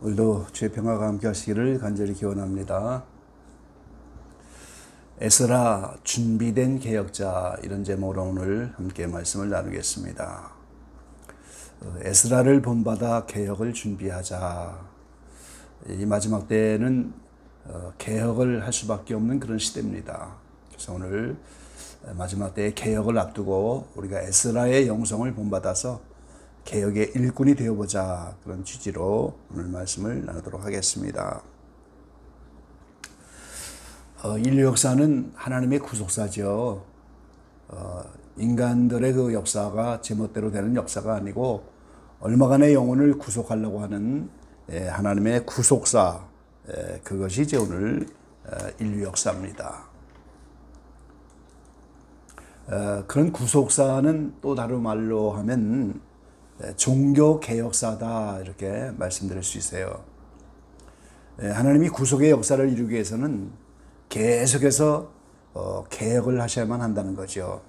오늘도 주의 평화가 함께 하시기를 간절히 기원합니다. 에스라 준비된 개혁자, 이런 제목으로 오늘 함께 말씀을 나누겠습니다. 에스라를 본받아 개혁을 준비하자. 이 마지막 때에는 개혁을 할 수밖에 없는 그런 시대입니다. 그래서 오늘 마지막 때의 개혁을 앞두고 우리가 에스라의 영성을 본받아서 개혁의 일꾼이 되어보자, 그런 취지로 오늘 말씀을 나누도록 하겠습니다. 인류 역사는 하나님의 구속사죠. 인간들의 그 역사가 제멋대로 되는 역사가 아니고 얼마간의 영혼을 구속하려고 하는 하나님의 구속사, 그것이 이제 오늘 인류 역사입니다. 그런 구속사는 또 다른 말로 하면 종교개혁사다, 이렇게 말씀드릴 수 있어요. 하나님이 구속의 역사를 이루기 위해서는 계속해서 개혁을 하셔야만 한다는 거죠.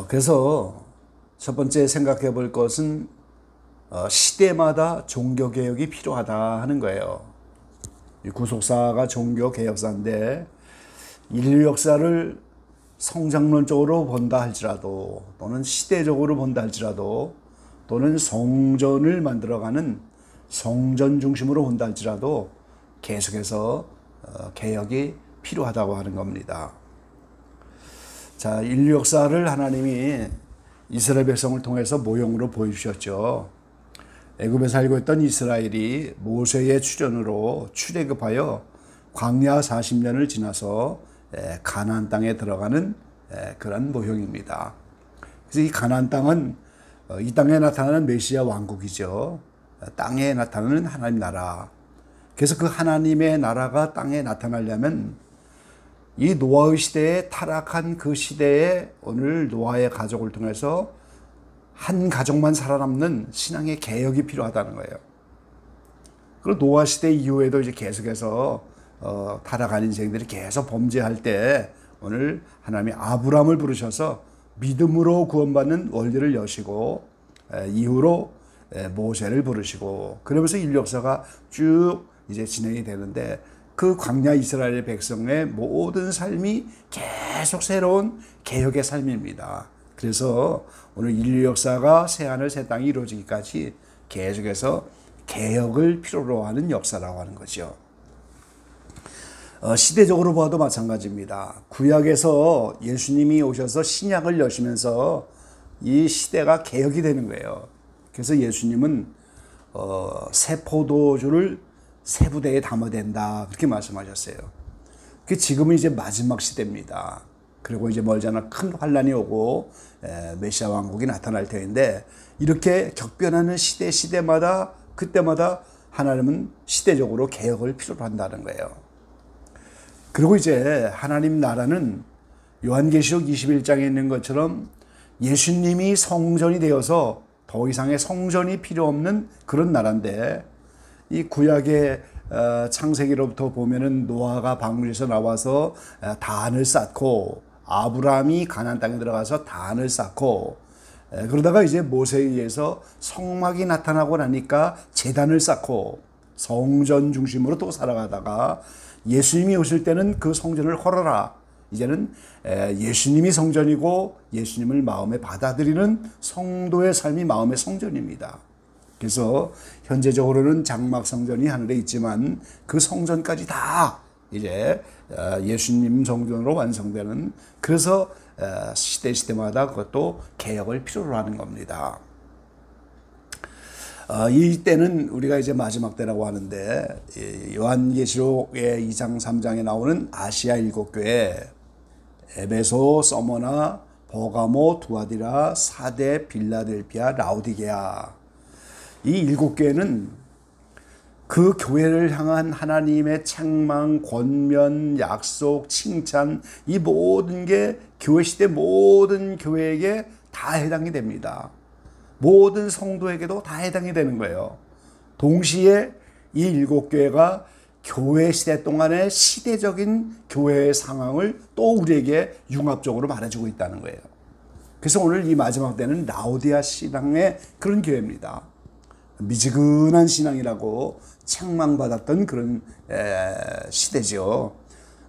그래서 첫 번째 생각해 볼 것은 시대마다 종교개혁이 필요하다 하는 거예요. 이 구속사가 종교개혁사인데 인류 역사를 성장론적으로 본다 할지라도, 또는 시대적으로 본다 할지라도, 또는 성전을 만들어가는 성전 중심으로 본다 할지라도 계속해서 개혁이 필요하다고 하는 겁니다. 자, 인류 역사를 하나님이 이스라엘 백성을 통해서 모형으로 보여주셨죠. 애굽에 살고 있던 이스라엘이 모세의 출현으로 출애굽하여 광야 40년을 지나서 가나안 땅에 들어가는 그런 모형입니다. 그래서 이 가나안 땅은 이 땅에 나타나는 메시아 왕국이죠. 땅에 나타나는 하나님 나라. 그래서 그 하나님의 나라가 땅에 나타나려면 이 노아의 시대에, 타락한 그 시대에 오늘 노아의 가족을 통해서 한 가족만 살아남는 신앙의 개혁이 필요하다는 거예요. 그리고 노아 시대 이후에도 이제 계속해서 타락한 인생들이 계속 범죄할 때 오늘 하나님이 아브라함을 부르셔서 믿음으로 구원받는 원리를 여시고, 이후로 모세를 부르시고, 그러면서 인류 역사가 쭉 이제 진행이 되는데, 그 광야 이스라엘 백성의 모든 삶이 계속 새로운 개혁의 삶입니다. 그래서 오늘 인류 역사가 새하늘 새 땅이 이루어지기까지 계속해서 개혁을 필요로 하는 역사라고 하는 거죠. 시대적으로 봐도 마찬가지입니다. 구약에서 예수님이 오셔서 신약을 여시면서 이 시대가 개혁이 되는 거예요. 그래서 예수님은 새 포도주를 새 부대에 담아야 된다, 그렇게 말씀하셨어요. 그 지금은 이제 마지막 시대입니다. 그리고 이제 멀지 않아 큰 환란이 오고 메시아 왕국이 나타날 터인데, 이렇게 격변하는 시대마다, 그때마다 하나님은 시대적으로 개혁을 필요로 한다는 거예요. 그리고 이제 하나님 나라는 요한계시록 21장에 있는 것처럼 예수님이 성전이 되어서 더 이상의 성전이 필요 없는 그런 나라인데, 이 구약의 창세기로부터 보면은 노아가 방울에서 나와서 단을 쌓고, 아브라함이 가나안 땅에 들어가서 단을 쌓고, 그러다가 이제 모세에 의해서 성막이 나타나고 나니까 제단을 쌓고 성전 중심으로 또 살아가다가 예수님이 오실 때는 그 성전을 헐어라. 이제는 예수님이 성전이고 예수님을 마음에 받아들이는 성도의 삶이 마음의 성전입니다. 그래서 현재적으로는 장막 성전이 하늘에 있지만 그 성전까지 다 이제 예수님 성전으로 완성되는, 그래서 시대마다 그것도 개혁을 필요로 하는 겁니다. 이 때는 우리가 이제 마지막 때라고 하는데, 요한계시록의 2장 3장에 나오는 아시아 7교회, 에베소, 서머나, 버가모, 두아디라, 사데, 빌라델피아, 라오디게아, 이 7교회는 그 교회를 향한 하나님의 책망, 권면, 약속, 칭찬, 이 모든 게 교회 시대 모든 교회에게 다 해당이 됩니다. 모든 성도에게도 다 해당이 되는 거예요. 동시에 이 7교회가 교회 시대 동안의 시대적인 교회의 상황을 또 우리에게 융합적으로 말해주고 있다는 거예요. 그래서 오늘 이 마지막 때는 라오디아 신앙의 그런 교회입니다. 미지근한 신앙이라고 책망받았던 그런 시대죠.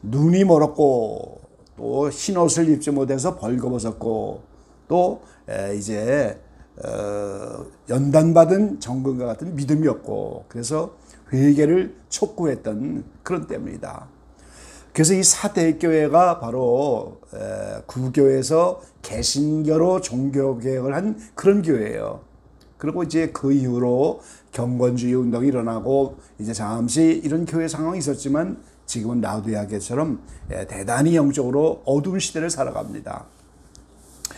눈이 멀었고 또 흰옷을 입지 못해서 벌거벗었고 또 이제 연단받은 정금과 같은 믿음이 없고 그래서 회개를 촉구했던 그런 때입니다. 그래서 이 사대교회가 바로 구교에서 개신교로 종교개혁을 한 그런 교회예요. 그리고 이제 그 이후로 경건주의 운동이 일어나고 이제 잠시 이런 교회 상황이 있었지만 지금은 라우디아계처럼 대단히 영적으로 어두운 시대를 살아갑니다.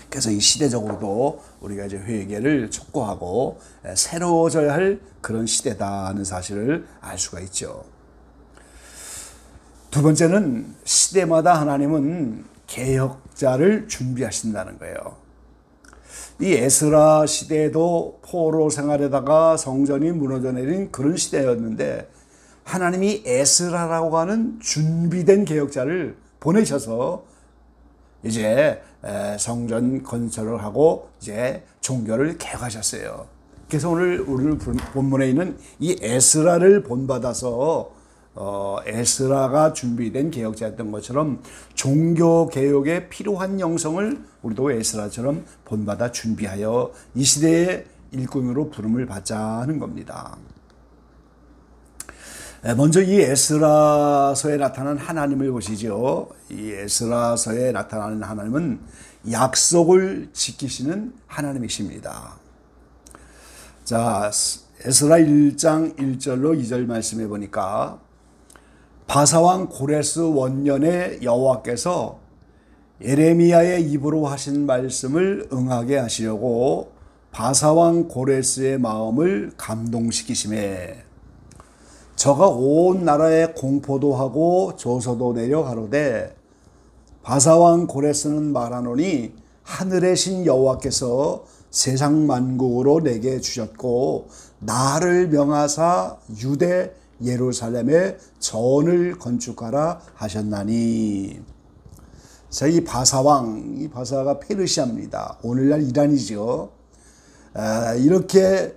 그래서 이 시대적으로도 우리가 이제 회개를 촉구하고 새로워져야 할 그런 시대다 하는 사실을 알 수가 있죠. 두 번째는 시대마다 하나님은 개혁자를 준비하신다는 거예요. 이 에스라 시대에도 포로 생활에다가 성전이 무너져 내린 그런 시대였는데 하나님이 에스라라고 하는 준비된 개혁자를 보내셔서 이제 성전 건설을 하고 이제 종교를 개혁하셨어요. 그래서 오늘 본문에 있는 이 에스라를 본받아서 에스라가 준비된 개혁자였던 것처럼 종교 개혁에 필요한 영성을 우리도 에스라처럼 본받아 준비하여 이 시대의 일꾼으로 부름을 받자 하는 겁니다. 먼저 이 에스라서에 나타난 하나님을 보시죠. 이 에스라서에 나타나는 하나님은 약속을 지키시는 하나님이십니다. 자, 에스라 1장 1절로 2절 말씀해 보니까 바사왕 고레스 원년에 여호와께서 예레미야의 입으로 하신 말씀을 응하게 하시려고 바사왕 고레스의 마음을 감동시키심에 저가 온 나라에 공포도 하고 조서도 내려 가로되 바사왕 고레스는 말하노니 하늘의 신 여호와께서 세상 만국으로 내게 주셨고 나를 명하사 유대 예루살렘에 전을 건축하라 하셨나니. 자, 이 바사왕, 이 바사가 페르시아입니다. 오늘날 이란이죠. 이렇게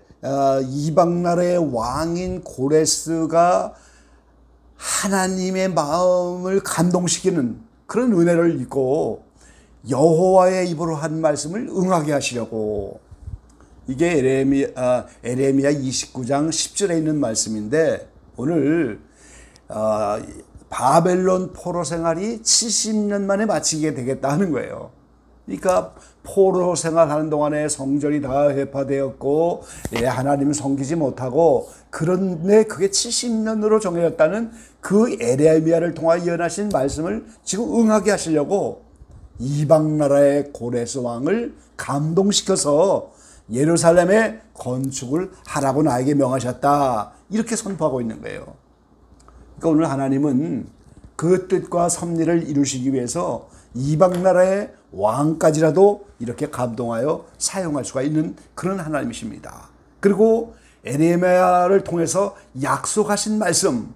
이방 나라의 왕인 고레스가 하나님의 마음을 감동시키는 그런 은혜를 입고 여호와의 입으로 한 말씀을 응하게 하시려고. 이게 에레미야 29장 10절에 있는 말씀인데 오늘 바벨론 포로 생활이 70년 만에 마치게 되겠다 하는 거예요. 그러니까 포로 생활하는 동안에 성전이 다 회파되었고 하나님을 섬기지 못하고 그런데 그게 70년으로 정해졌다는 그 에레미야를 통하여 예언하신 말씀을 지금 응하게 하시려고 이방 나라의 고레스 왕을 감동시켜서 예루살렘에 건축을 하라고 나에게 명하셨다. 이렇게 선포하고 있는 거예요. 그러니까 오늘 하나님은 그 뜻과 섭리를 이루시기 위해서 이방 나라의 왕까지라도 이렇게 감동하여 사용할 수가 있는 그런 하나님이십니다. 그리고 에레미야를 통해서 약속하신 말씀,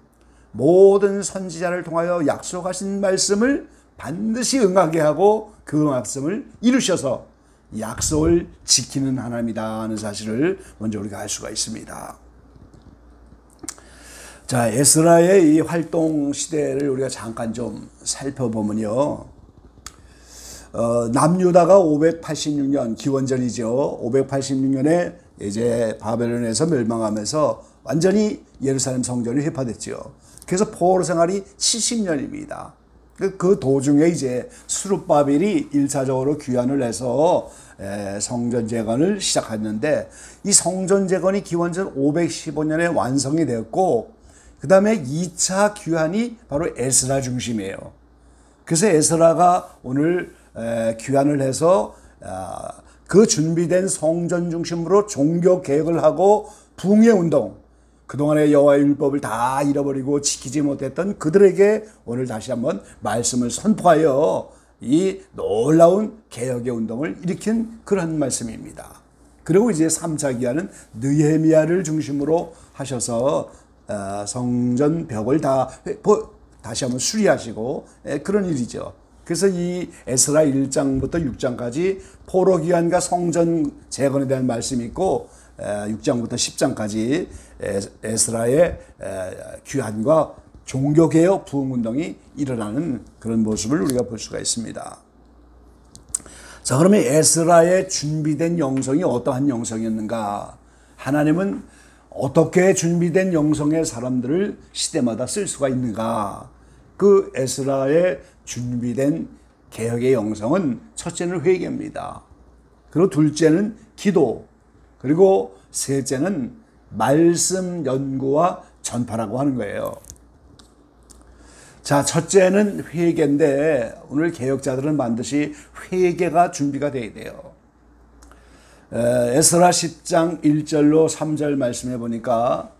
모든 선지자를 통하여 약속하신 말씀을 반드시 응하게 하고 그 말씀을 이루셔서 약속을 지키는 하나님이다 하는 사실을 먼저 우리가 알 수가 있습니다. 자, 에스라의 이 활동 시대를 우리가 잠깐 좀 살펴보면요. 남유다가 586년 기원전이죠. 586년에 이제 바벨론에서 멸망하면서 완전히 예루살렘 성전이 회파됐죠. 그래서 포로 생활이 70년입니다. 그 도중에 이제 스룹바벨이 1차적으로 귀환을 해서 성전 재건을 시작했는데 이 성전 재건이 기원전 515년에 완성이 되었고 그 다음에 2차 귀환이 바로 에스라 중심이에요. 그래서 에스라가 오늘 귀환을 해서 그 준비된 성전 중심으로 종교 개혁을 하고 붕괴 운동, 그동안의 여호와의 율법을 다 잃어버리고 지키지 못했던 그들에게 오늘 다시 한번 말씀을 선포하여 이 놀라운 개혁의 운동을 일으킨 그런 말씀입니다. 그리고 이제 3차 기한은 느헤미야를 중심으로 하셔서 성전 벽을 다시 한번 수리하시고 그런 일이죠. 그래서 이 에스라 1장부터 6장까지 포로 기한과 성전 재건에 대한 말씀이 있고 6장부터 10장까지 에스라의 귀환과 종교개혁 부흥운동이 일어나는 그런 모습을 우리가 볼 수가 있습니다. 자, 그러면 에스라의 준비된 영성이 어떠한 영성이었는가? 하나님은 어떻게 준비된 영성의 사람들을 시대마다 쓸 수가 있는가? 그 에스라의 준비된 개혁의 영성은 첫째는 회개입니다. 그리고 둘째는 기도, 그리고 셋째는 말씀 연구와 전파라고 하는 거예요. 자, 첫째는 회개인데 오늘 개혁자들은 반드시 회개가 준비가 돼야 돼요. 에스라 10장 1절로 3절 말씀해 보니까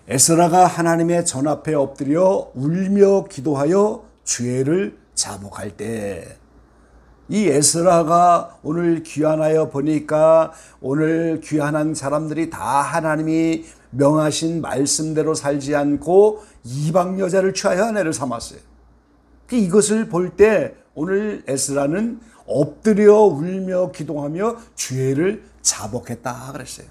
에스라가 하나님의 전 앞에 엎드려 울며 기도하여 죄를 자복할 때, 이 에스라가 오늘 귀환하여 보니까 오늘 귀환한 사람들이 다 하나님이 명하신 말씀대로 살지 않고 이방 여자를 취하여 아내를 삼았어요. 이것을 볼 때 오늘 에스라는 엎드려 울며 기도하며 죄를 자복했다 그랬어요.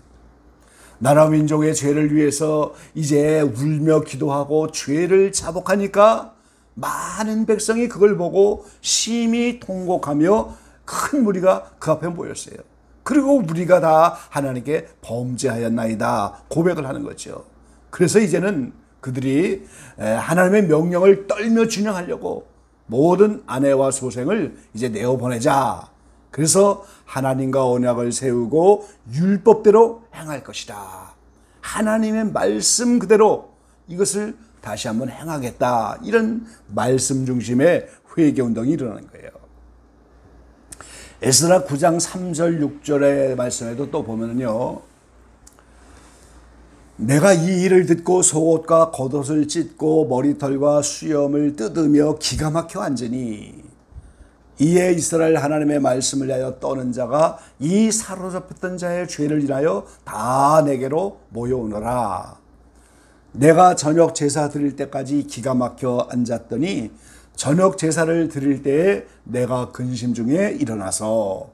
나라 민족의 죄를 위해서 이제 울며 기도하고 죄를 자복하니까 많은 백성이 그걸 보고 심히 통곡하며 큰 무리가 그 앞에 모였어요. 그리고 우리가 다 하나님께 범죄하였나이다 고백을 하는 거죠. 그래서 이제는 그들이 하나님의 명령을 떨며 준행하려고 모든 아내와 소생을 이제 내어보내자. 그래서 하나님과 언약을 세우고 율법대로 행할 것이다. 하나님의 말씀 그대로 이것을 다시 한번 행하겠다. 이런 말씀 중심의 회개운동이 일어나는 거예요. 에스라 9장 3절 6절의 말씀에도 또 보면요, 내가 이 일을 듣고 속옷과 겉옷을 찢고 머리털과 수염을 뜯으며 기가 막혀 앉으니 이에 이스라엘 하나님의 말씀을 위하여 떠는 자가 이 사로잡혔던 자의 죄를 인하여 다 내게로 모여오너라. 내가 저녁 제사 드릴 때까지 기가 막혀 앉았더니 저녁 제사를 드릴 때에 내가 근심 중에 일어나서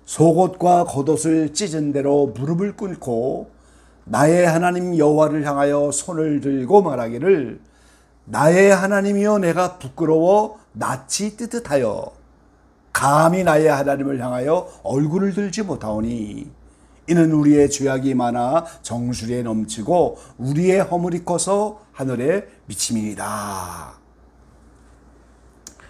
속옷과 겉옷을 찢은 대로 무릎을 꿇고 나의 하나님 여호와를 향하여 손을 들고 말하기를 나의 하나님이여 내가 부끄러워 낯이 뜨뜻하여 감히 나의 하나님을 향하여 얼굴을 들지 못하오니 이는 우리의 죄악이 많아 정수리에 넘치고 우리의 허물이 커서 하늘에 미침이니이다.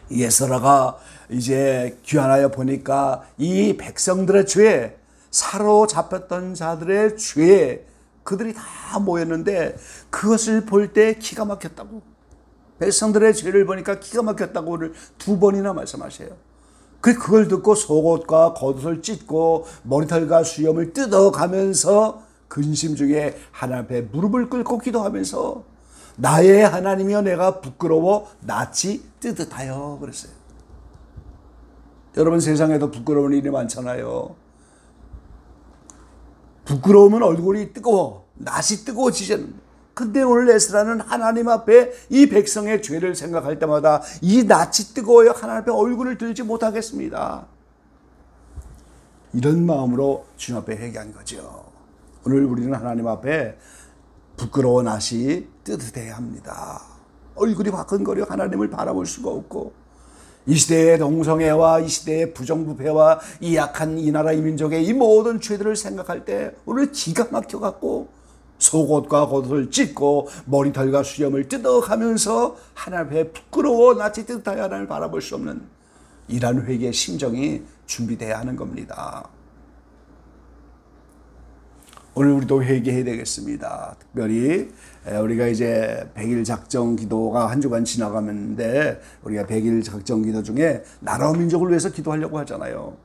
이 에스라가 이제 귀환하여 보니까 이 백성들의 죄, 사로잡혔던 자들의 죄, 그들이 다 모였는데 그것을 볼 때 기가 막혔다고, 백성들의 죄를 보니까 기가 막혔다고 오늘 2번이나 말씀하세요. 그걸 듣고 속옷과 겉옷을 찢고 머리털과 수염을 뜯어가면서 근심 중에 하나님 앞에 무릎을 꿇고 기도하면서 나의 하나님이여 내가 부끄러워 낯이 뜨뜻하여 그랬어요. 여러분, 세상에도 부끄러운 일이 많잖아요. 부끄러우면 얼굴이 뜨거워, 낯이 뜨거워지잖아요. 근데 오늘 에스라는 하나님 앞에 이 백성의 죄를 생각할 때마다 이 낯이 뜨거워요. 하나님 앞에 얼굴을 들지 못하겠습니다. 이런 마음으로 주님 앞에 회개한 거죠. 오늘 우리는 하나님 앞에 부끄러워 낯이 뜨뜻해야 합니다. 얼굴이 화끈거려 하나님을 바라볼 수가 없고, 이 시대의 동성애와 이 시대의 부정부패와 이 약한 이 나라 이 민족의 이 모든 죄들을 생각할 때 오늘 기가 막혀갖고 속옷과 겉옷을 찢고 머리털과 수염을 뜯어가면서 하나님 앞에 부끄러워 낯이 뜨뜻하여 하나님을 바라볼 수 없는 이러한 회개의 심정이 준비돼야 하는 겁니다. 오늘 우리도 회개해야 되겠습니다. 특별히 우리가 이제 100일 작정 기도가 한 주간 지나가는데 우리가 100일 작정 기도 중에 나라와 민족을 위해서 기도하려고 하잖아요.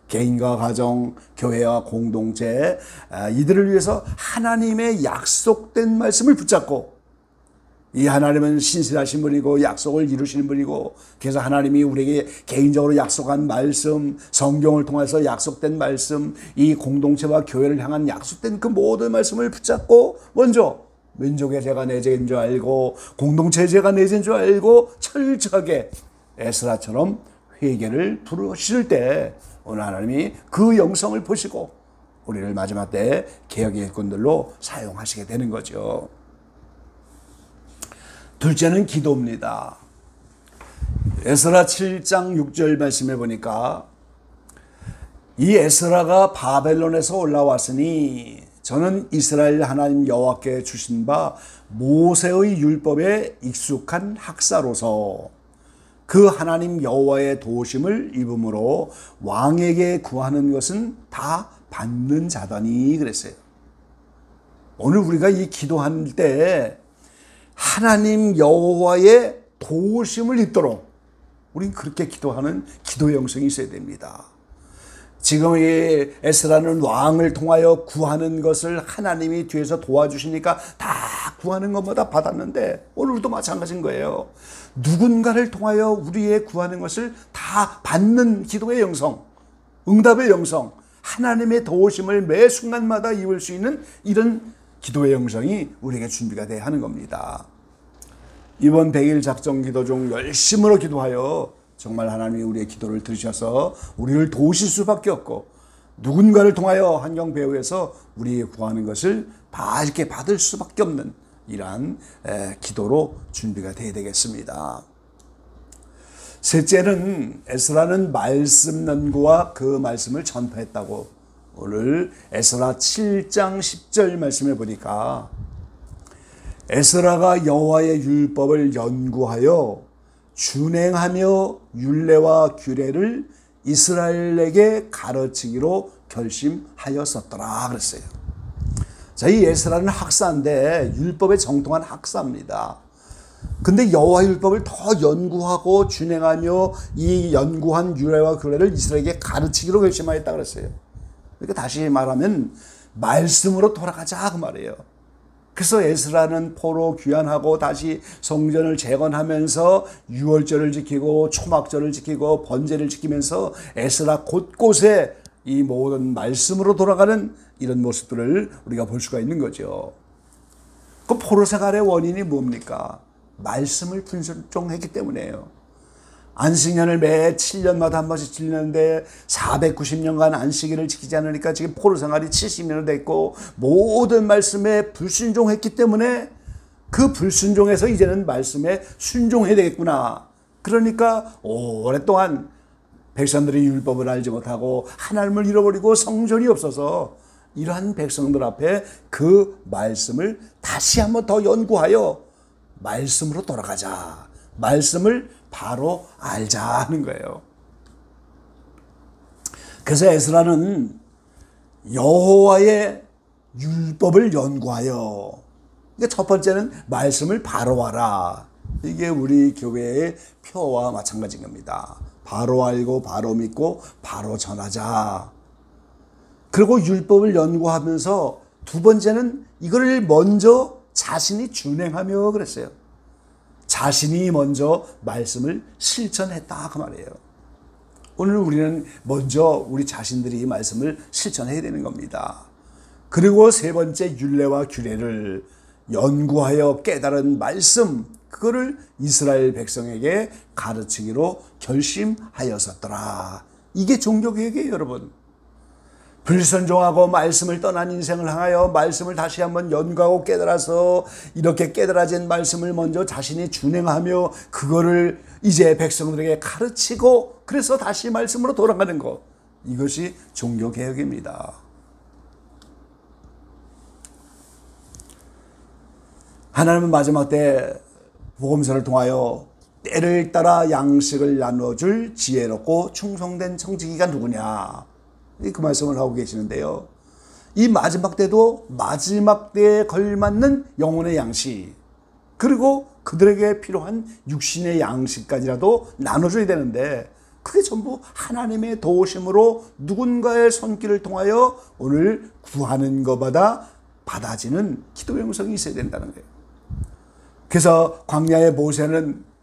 개인과 가정, 교회와 공동체, 이들을 위해서 하나님의 약속된 말씀을 붙잡고, 이 하나님은 신실하신 분이고 약속을 이루시는 분이고, 그래서 하나님이 우리에게 개인적으로 약속한 말씀, 성경을 통해서 약속된 말씀, 이 공동체와 교회를 향한 약속된 그 모든 말씀을 붙잡고 먼저 민족의 죄가 내 죄인 줄 알고 공동체의 죄가 내 죄인 줄 알고 철저하게 에스라처럼 회개를 부르실 때 오늘 하나님이 그 영성을 보시고 우리를 마지막 때 개혁의 일꾼들로 사용하시게 되는 거죠. 둘째는 기도입니다. 에스라 7장 6절 말씀해 보니까 이 에스라가 바벨론에서 올라왔으니 저는 이스라엘 하나님 여호와께 주신 바 모세의 율법에 익숙한 학사로서 그 하나님 여호와의 도우심을 입음으로 왕에게 구하는 것은 다 받는 자더니 그랬어요. 오늘 우리가 이 기도할 때 하나님 여호와의 도우심을 입도록 우리는 그렇게 기도하는 기도의 영성이 있어야 됩니다. 지금 이 에스라는 왕을 통하여 구하는 것을 하나님이 뒤에서 도와주시니까 다 구하는 것마다 받았는데 오늘도 마찬가지인 거예요. 누군가를 통하여 우리의 구하는 것을 다 받는 기도의 영성, 응답의 영성, 하나님의 도우심을 매 순간마다 입을 수 있는 이런 기도의 영성이 우리에게 준비가 돼야 하는 겁니다. 이번 100일 작정 기도 중 열심으로 기도하여 정말 하나님이 우리의 기도를 들으셔서 우리를 도우실 수밖에 없고 누군가를 통하여 환경배후에서 우리의 구하는 것을 밝게 받을 수밖에 없는 이러한 기도로 준비가 되어야 되겠습니다. 셋째는 에스라는 말씀 연구와 그 말씀을 전파했다고 오늘 에스라 7장 10절 말씀해 보니까 에스라가 여호와의 율법을 연구하여 준행하며 율례와 규례를 이스라엘에게 가르치기로 결심하였었더라 그랬어요. 자, 이 에스라는 학사인데 율법에 정통한 학사입니다. 근데 여호와 율법을 더 연구하고 준행하며 이 연구한 율례와 규례를 이스라엘에게 가르치기로 결심하였다 그랬어요. 그러니까 다시 말하면 말씀으로 돌아가자 그 말이에요. 그래서 에스라는 포로 귀환하고 다시 성전을 재건하면서 유월절을 지키고 초막절을 지키고 번제를 지키면서 에스라 곳곳에 이 모든 말씀으로 돌아가는 이런 모습들을 우리가 볼 수가 있는 거죠. 그 포로 생활의 원인이 뭡니까? 말씀을 불순종했기 때문이에요. 안식년을 매 7년마다 한 번씩 지내는데 490년간 안식일을 지키지 않으니까 지금 포로 생활이 70년이 됐고 모든 말씀에 불순종했기 때문에 그 불순종에서 이제는 말씀에 순종해야 되겠구나. 그러니까 오랫동안 백성들이 율법을 알지 못하고 하나님을 잃어버리고 성전이 없어서 이러한 백성들 앞에 그 말씀을 다시 한번 더 연구하여 말씀으로 돌아가자. 말씀을 바로 알자 하는 거예요. 그래서 에스라는 여호와의 율법을 연구하여, 그러니까 첫 번째는 말씀을 바로 알아. 이게 우리 교회의 표와 마찬가지인 겁니다. 바로 알고 바로 믿고 바로 전하자. 그리고 율법을 연구하면서 두 번째는 이거를 먼저 자신이 준행하며 그랬어요. 자신이 먼저 말씀을 실천했다 그 말이에요. 오늘 우리는 먼저 우리 자신들이 말씀을 실천해야 되는 겁니다. 그리고 세 번째 율례와 규례를 연구하여 깨달은 말씀, 그거를 이스라엘 백성에게 가르치기로 결심하였었더라. 이게 종교개혁이에요 여러분. 불순종하고 말씀을 떠난 인생을 향하여 말씀을 다시 한번 연구하고 깨달아서 이렇게 깨달아진 말씀을 먼저 자신이 준행하며 그거를 이제 백성들에게 가르치고 그래서 다시 말씀으로 돌아가는 것. 이것이 종교개혁입니다. 하나님은 마지막 때 복음서를 통하여 때를 따라 양식을 나눠줄 지혜롭고 충성된 청지기가 누구냐. 그 말씀을 하고 계시는데요. 이 마지막 때도 마지막 때에 걸맞는 영혼의 양식, 그리고 그들에게 필요한 육신의 양식까지라도 나눠줘야 되는데 그게 전부 하나님의 도우심으로 누군가의 손길을 통하여 오늘 구하는 것마다 받아지는 기도 영성이 있어야 된다는 거예요. 그래서 광야의 모세는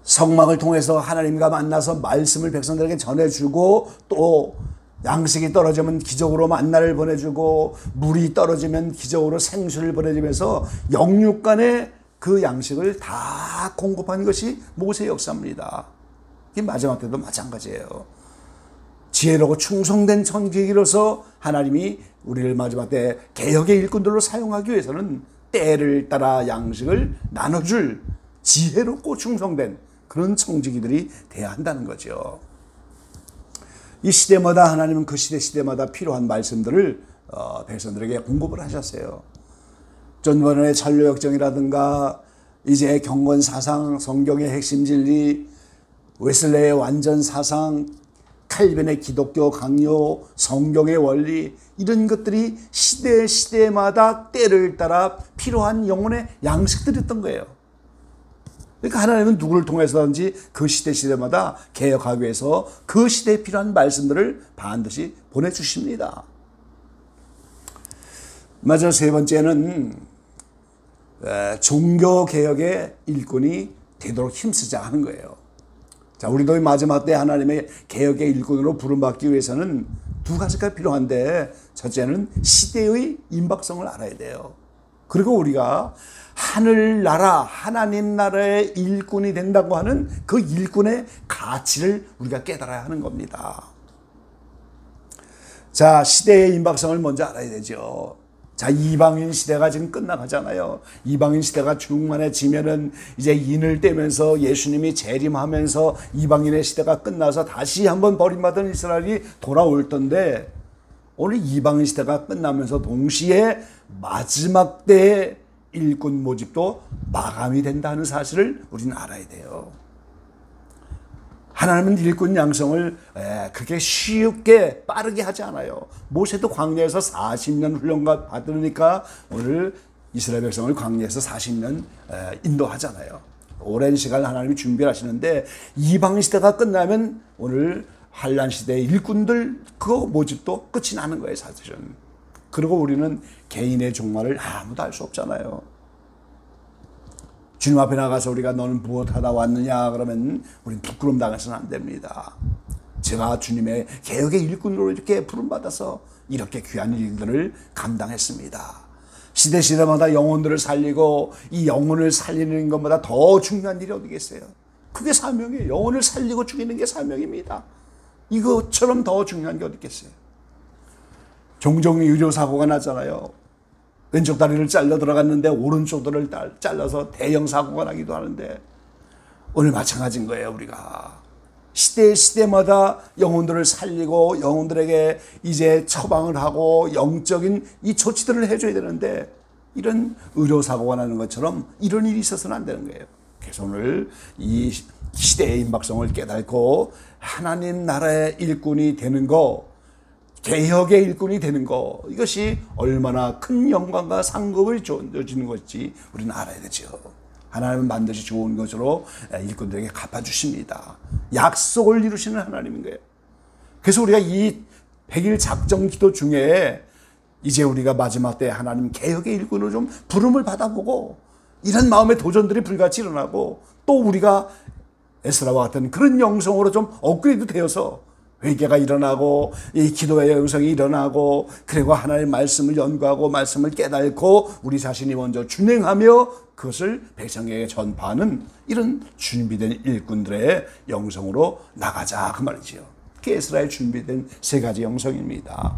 성막을 통해서 하나님과 만나서 말씀을 백성들에게 전해주고 또 양식이 떨어지면 기적으로 만나를 보내주고 물이 떨어지면 기적으로 생수를 보내주면서 영육 간의 그 양식을 다 공급한 것이 모세의 역사입니다. 이 마지막 때도 마찬가지예요. 지혜롭고 충성된 청지기로서 하나님이 우리를 마지막 때 개혁의 일꾼들로 사용하기 위해서는 때를 따라 양식을 나눠줄 지혜롭고 충성된 그런 청지기들이 돼야 한다는 거죠. 이 시대마다 하나님은 그 시대마다 필요한 말씀들을 백성들에게 공급을 하셨어요. 존 버넌의 잔류역정이라든가 이제 경건사상, 성경의 핵심 진리, 웨슬레의 완전사상, 칼빈의 기독교 강요, 성경의 원리, 이런 것들이 시대마다 때를 따라 필요한 영혼의 양식들이었던 거예요. 그러니까 하나님은 누구를 통해서든지 그 시대마다 개혁하기 위해서 그 시대에 필요한 말씀들을 반드시 보내주십니다. 마저 세 번째는 종교개혁의 일꾼이 되도록 힘쓰자 하는 거예요. 자, 우리도 마지막 때 하나님의 개혁의 일꾼으로 부름받기 위해서는 두 가지가 필요한데, 첫째는 시대의 임박성을 알아야 돼요. 그리고 우리가 하늘나라, 하나님 나라의 일꾼이 된다고 하는 그 일꾼의 가치를 우리가 깨달아야 하는 겁니다. 자, 시대의 임박성을 먼저 알아야 되죠. 자, 이방인 시대가 지금 끝나가잖아요. 이방인 시대가 충만해지면은 이제 인을 떼면서 예수님이 재림하면서 이방인의 시대가 끝나서 다시 한번 버림받은 이스라엘이 돌아올 텐데, 오늘 이방인 시대가 끝나면서 동시에 마지막 때의 일꾼 모집도 마감이 된다는 사실을 우리는 알아야 돼요. 하나님은 일꾼 양성을 그렇게 쉽게 빠르게 하지 않아요. 모세도 광야에서 40년 훈련과 받으니까 오늘 이스라엘 백성을 광야에서 40년 인도하잖아요. 오랜 시간 하나님이 준비를 하시는데, 이방 시대가 끝나면 오늘 환란 시대의 일꾼들 그 모집도 끝이 나는 거예요, 사실은. 그리고 우리는 개인의 종말을 아무도 알 수 없잖아요. 주님 앞에 나가서 우리가 너는 무엇하다 왔느냐 그러면 우리는 부끄러움 당해서는 안 됩니다. 제가 주님의 개혁의 일꾼으로 이렇게 부름받아서 이렇게 귀한 일들을 감당했습니다. 시대마다 영혼들을 살리고 이 영혼을 살리는 것보다 더 중요한 일이 어디겠어요? 그게 사명이에요. 영혼을 살리고 죽이는 게 사명입니다. 이것처럼 더 중요한 게 어디겠어요? 종종 의료사고가 나잖아요. 왼쪽 다리를 잘라 들어갔는데 오른쪽 다리를 잘라서 대형 사고가 나기도 하는데, 오늘 마찬가지인 거예요. 우리가 시대마다 영혼들을 살리고 영혼들에게 이제 처방을 하고 영적인 이 조치들을 해줘야 되는데, 이런 의료사고가 나는 것처럼 이런 일이 있어서는 안 되는 거예요. 그래서 오늘 이 시대의 임박성을 깨닫고 하나님 나라의 일꾼이 되는 거, 개혁의 일꾼이 되는 거, 이것이 얼마나 큰 영광과 상급을 주는 것인지 우리는 알아야 되죠. 하나님은 반드시 좋은 것으로 일꾼들에게 갚아주십니다. 약속을 이루시는 하나님인 거예요. 그래서 우리가 이 100일 작정 기도 중에 이제 우리가 마지막 때 하나님 개혁의 일꾼으로 좀 부름을 받아보고, 이런 마음의 도전들이 불같이 일어나고, 또 우리가 에스라와 같은 그런 영성으로 좀 업그레이드 되어서 회개가 일어나고 이 기도의 영성이 일어나고, 그리고 하나님의 말씀을 연구하고 말씀을 깨닫고 우리 자신이 먼저 준행하며 그것을 백성에게 전파하는 이런 준비된 일꾼들의 영성으로 나가자, 그 말이지요. 그게 에스라의 준비된 세 가지 영성입니다.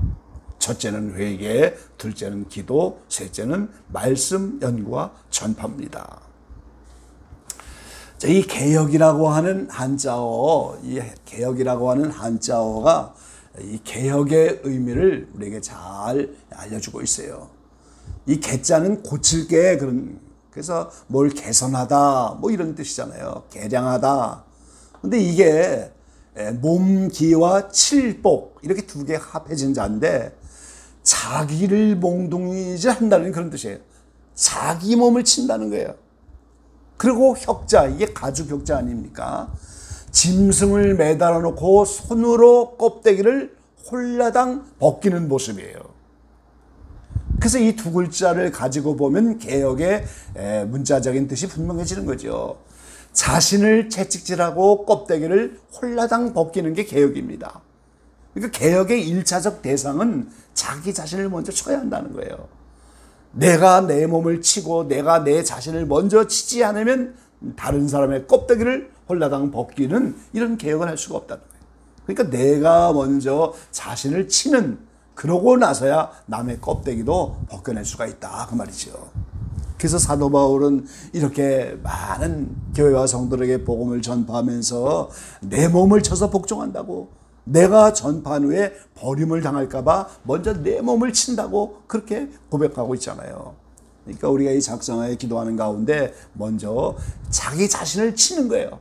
첫째는 회개, 둘째는 기도, 셋째는 말씀 연구와 전파입니다. 이 개혁이라고 하는 한자어, 이 개혁이라고 하는 한자어가 이 개혁의 의미를 우리에게 잘 알려주고 있어요. 이 개자는 고칠 게, 그래서 뭘 개선하다 뭐 이런 뜻이잖아요. 개량하다. 근데 이게 몸기와 칠복 이렇게 두 개 합해진 자인데, 자기를 몽둥이질 한다는 그런 뜻이에요. 자기 몸을 친다는 거예요. 그리고 혁자, 이게 가죽 혁자 아닙니까? 짐승을 매달아 놓고 손으로 껍데기를 홀라당 벗기는 모습이에요. 그래서 이 두 글자를 가지고 보면 개혁의 문자적인 뜻이 분명해지는 거죠. 자신을 채찍질하고 껍데기를 홀라당 벗기는 게 개혁입니다. 그러니까 개혁의 1차적 대상은 자기 자신을 먼저 쳐야 한다는 거예요. 내가 내 몸을 치고 내가 내 자신을 먼저 치지 않으면 다른 사람의 껍데기를 홀라당 벗기는 이런 개혁을 할 수가 없다는 거예요. 그러니까 내가 먼저 자신을 치는, 그러고 나서야 남의 껍데기도 벗겨낼 수가 있다 그 말이죠. 그래서 사도 바울은 이렇게 많은 교회와 성도들에게 복음을 전파하면서 내 몸을 쳐서 복종한다고, 내가 전파한 후에 버림을 당할까 봐 먼저 내 몸을 친다고 그렇게 고백하고 있잖아요. 그러니까 우리가 이 작성하에 기도하는 가운데 먼저 자기 자신을 치는 거예요.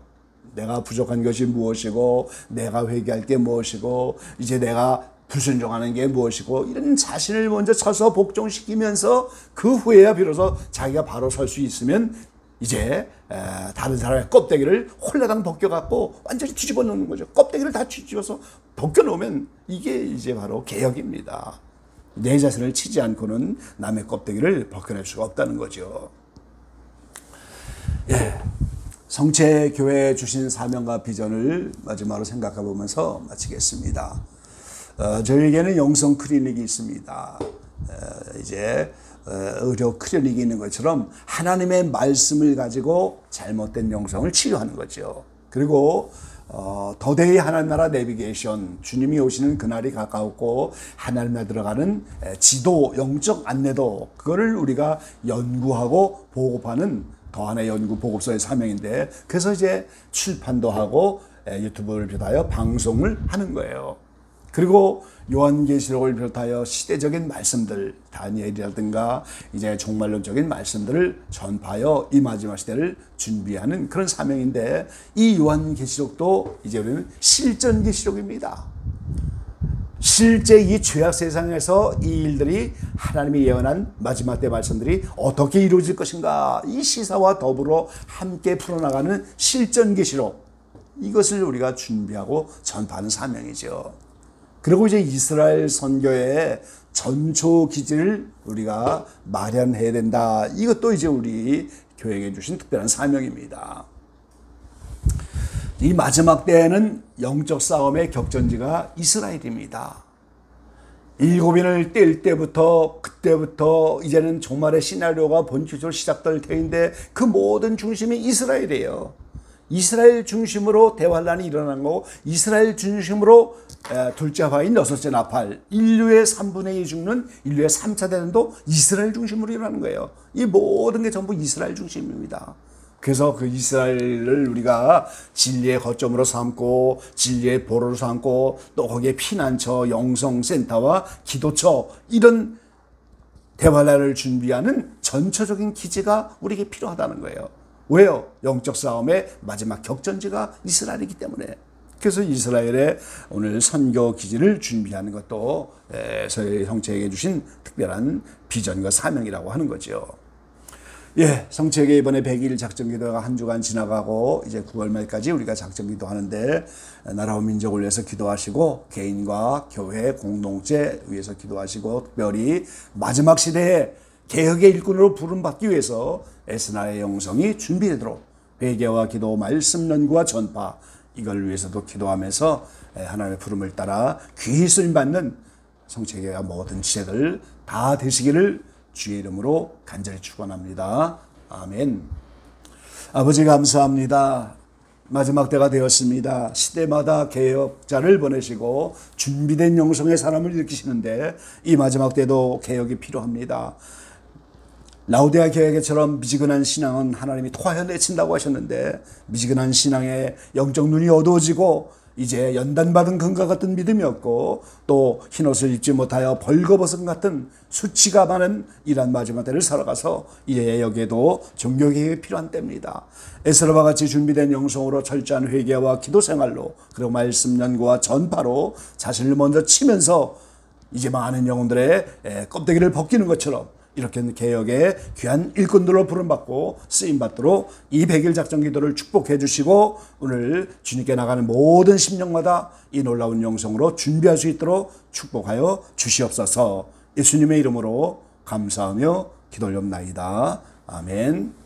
내가 부족한 것이 무엇이고, 내가 회개할 게 무엇이고, 이제 내가 불순종하는 게 무엇이고, 이런 자신을 먼저 쳐서 복종시키면서 그 후에야 비로소 자기가 바로 설 수 있으면 이제 다른 사람의 껍데기를 홀라당 벗겨갖고 완전히 뒤집어 놓는 거죠. 껍데기를 다 뒤집어서 벗겨놓으면 이게 이제 바로 개혁입니다. 내 자신을 치지 않고는 남의 껍데기를 벗겨낼 수가 없다는 거죠. 예, 성체교회에 주신 사명과 비전을 마지막으로 생각해 보면서 마치겠습니다. 저에게는 영성 클리닉이 있습니다. 이제 의료 클리닉이 있는 것처럼 하나님의 말씀을 가지고 잘못된 영성을 치유하는 거죠. 그리고 더데이 하나님 나라 내비게이션, 주님이 오시는 그날이 가까웠고 하나님 나라 들어가는 지도, 영적 안내도, 그거를 우리가 연구하고 보급하는 더 하나의 연구 보급소의 사명인데, 그래서 이제 출판도 하고 유튜브를 비롯하여 방송을 하는 거예요. 그리고 요한계시록을 비롯하여 시대적인 말씀들, 다니엘이라든가 이제 종말론적인 말씀들을 전파하여 이 마지막 시대를 준비하는 그런 사명인데, 이 요한계시록도 이제 우리는 실전계시록입니다. 실제 이 죄악 세상에서 이 일들이, 하나님이 예언한 마지막 때 말씀들이 어떻게 이루어질 것인가, 이 시사와 더불어 함께 풀어나가는 실전계시록, 이것을 우리가 준비하고 전파하는 사명이죠. 그리고 이제 이스라엘 선교의 전초 기지를 우리가 마련해야 된다. 이것도 이제 우리 교회에게 주신 특별한 사명입니다. 이 마지막 때에는 영적 싸움의 격전지가 이스라엘입니다. 일곱인을 뗄 때부터, 그때부터 이제는 종말의 시나리오가 본격적으로 시작될 터인데, 그 모든 중심이 이스라엘이에요. 이스라엘 중심으로 대환란이 일어난 거고, 이스라엘 중심으로 둘째 화인 여섯째 나팔, 인류의 3분의 2 죽는 인류의 3차 대전도 이스라엘 중심으로 일어나는 거예요. 이 모든 게 전부 이스라엘 중심입니다. 그래서 그 이스라엘을 우리가 진리의 거점으로 삼고, 진리의 보로로 삼고, 또 거기에 피난처, 영성센터와 기도처, 이런 대환란을 준비하는 전처적인 기지가 우리에게 필요하다는 거예요. 왜요? 영적 싸움의 마지막 격전지가 이스라엘이기 때문에. 그래서 이스라엘의 오늘 선교 기지를 준비하는 것도 저희 성체에게 주신 특별한 비전과 사명이라고 하는 거죠. 예, 성체에게 이번에 100일 작정기도가 한 주간 지나가고 이제 9월 말까지 우리가 작정기도 하는데, 나라와 민족을 위해서 기도하시고, 개인과 교회 공동체 위해서 기도하시고, 특별히 마지막 시대에 개혁의 일꾼으로 부름받기 위해서 에스나의 영성이 준비되도록 회개와 기도, 말씀 연구와 전파, 이걸 위해서도 기도하면서 하나님의 부름을 따라 귀히 쓰임받는 성체교회와 모든 지체들 다 되시기를 주의 이름으로 간절히 축원합니다. 아멘. 아버지 감사합니다. 마지막 때가 되었습니다. 시대마다 개혁자를 보내시고 준비된 영성의 사람을 일으키시는데, 이 마지막 때도 개혁이 필요합니다. 라우디아 교회처럼 미지근한 신앙은 하나님이 토하여 내친다고 하셨는데, 미지근한 신앙에 영적 눈이 어두워지고 이제 연단받은 금과 같은 믿음이 없고, 또 흰옷을 입지 못하여 벌거벗은 같은 수치가 많은 이런 마지막 때를 살아가서 이제 여기에도 종교개혁이 필요한 때입니다. 에스라와 같이 준비된 영성으로 철저한 회개와 기도 생활로, 그리고 말씀 연구와 전파로 자신을 먼저 치면서 이제 많은 영혼들의 껍데기를 벗기는 것처럼 이렇게 개혁의 귀한 일꾼들로 부름받고 쓰임받도록 이 100일 작정기도를 축복해 주시고, 오늘 주님께 나가는 모든 심령마다 이 놀라운 영성으로 준비할 수 있도록 축복하여 주시옵소서. 예수님의 이름으로 감사하며 기도 올려옵나이다. 아멘.